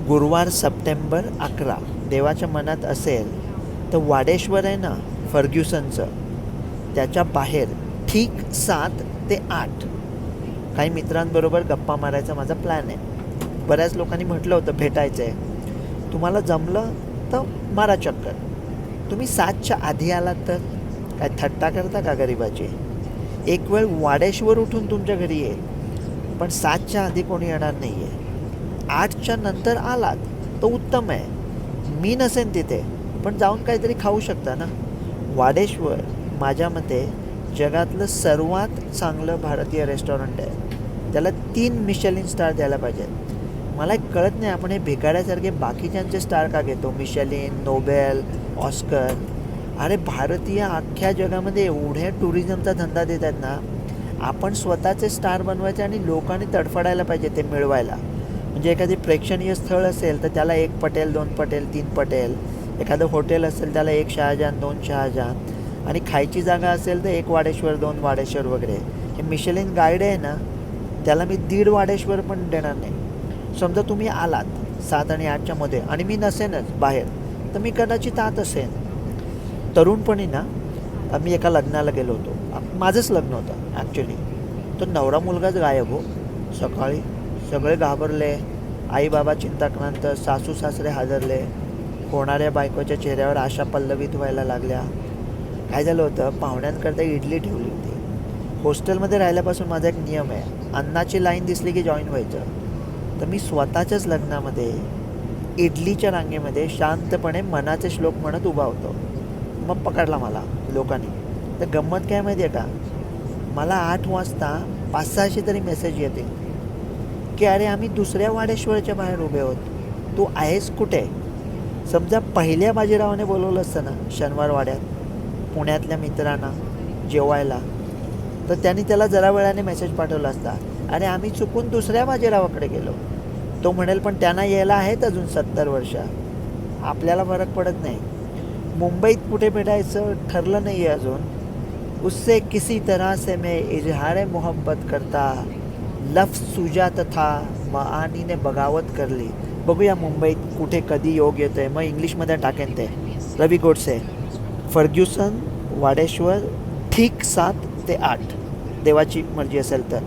गुरुवार सप्टेंबर 11 देवाच्या मनात असेल तर वाडेश्वर आहे ना फर्ग्युसनचं, त्याच्या बाहेर ठीक 7 ते 8 काही मित्रांबरोबर गप्पा मारायचा माझा प्लॅन आहे. बऱ्याच लोकांनी म्हटलं होतं भेटायचं आहे, तुम्हाला जमलं तर मारा चक्कर. तुम्ही 7च्या आधी आलात तर काय थट्टा करता का गरिबाची? एक वेळ वाडेश्वर उठून तुमच्या घरी येईल, पण 7च्या आधी कोणी येणार नाही आहे. 8च्या नंतर आलात तर उत्तम आहे. मी नसेन तिथे, पण जाऊन काहीतरी खाऊ शकता ना. वाडेश्वर माझ्या मते जगातलं सर्वात चांगलं भारतीय रेस्टॉरंट आहे. त्याला 3 मिशेलिन स्टार द्यायला पाहिजेत. मला एक कळत नाही, आपण हे भिकाऱ्यासारखे बाकीच्यांचे स्टार का घेतो? Michelin, Nobel, Oscar. अरे भारतीय अख्ख्या जगामध्ये एवढ्या टुरिझमचा धंदा देत आहेत ना, आपण स्वतःचे स्टार बनवायचे आणि लोकांनी तडफडायला पाहिजे ते मिळवायला. म्हणजे एखादी प्रेक्षणीय स्थळ असेल तर त्याला 1 पटेल, 2 पटेल, 3 पटेल. एखादं हॉटेल असेल त्याला 1 शहाजहान, 2 शहाजहान. आणि खायची जागा असेल तर 1 वाडेश्वर, 2 वाडेश्वर वगैरे. हे मिशेलिन गाईड आहे ना, त्याला मी 1.5 वाडेश्वर पण देणार नाही. समजा तुम्ही आलात 7 आणि 8च्या मध्ये आणि मी नसेनच बाहेर, तर मी कदाचित आत असेन. तरुणपणी ना मी एका लग्नाला गेलो होतो. माझंच लग्न होतं ॲक्च्युली. तो नवरा मुलगाच गायब हो. सकाळी सगळे घाबरले, आई बाबा चिंताक्रांत, सासू सासरे हादरले, होणाऱ्या बायकोच्या चेहऱ्यावर आशा पल्लवित व्हायला लागल्या. काय झालं होतं, पाहुण्यांकरता इडली ठेवली होती. हॉस्टेलमध्ये राहिल्यापासून माझा एक नियम आहे, अन्नाची लाईन दिसली की जॉईन व्हायचं. तर मी स्वतःच्याच लग्नामध्ये इडलीच्या रांगेमध्ये शांतपणे मनाचे श्लोक म्हणत उभा होतो. मग पकडला मला लोकांनी. तर गंमत काय माहिती आहे का, मला 8 वाजता 500-600 तरी मेसेज येते की अरे आम्ही दुसऱ्या वाडेश्वरच्या बाहेर उभे आहोत, तू आहेस कुठे? समजा पहिल्या बाजीरावाने बोलवलं असतं ना शनिवार वाड्यात पुण्यातल्या मित्रांना जेवायला, तर त्यांनी त्याला जरा वेळाने मेसेज पाठवला असता, अरे आम्ही चुकून दुसऱ्या बाजीरावाकडे गेलो. तो म्हणेल पण त्यांना यायला आहेत अजून 70 वर्ष, आपल्याला फरक पडत नाही. मुंबईत कुठे भेटायचं ठरलं नाही आहे अजून. उससे किसी तरह से मैं इजहार मोहब्बत करता, लफ्ज सुजात था, मानीने बगावत करली. बघूया मुंबईत कुठे कधी योग येतो आहे. मग इंग्लिशमध्ये टाकेन ते. रवी गोडसे, फर्ग्युसन वाडेश्वर ठीक 7 ते 8 देवाची मर्जी असेल तर.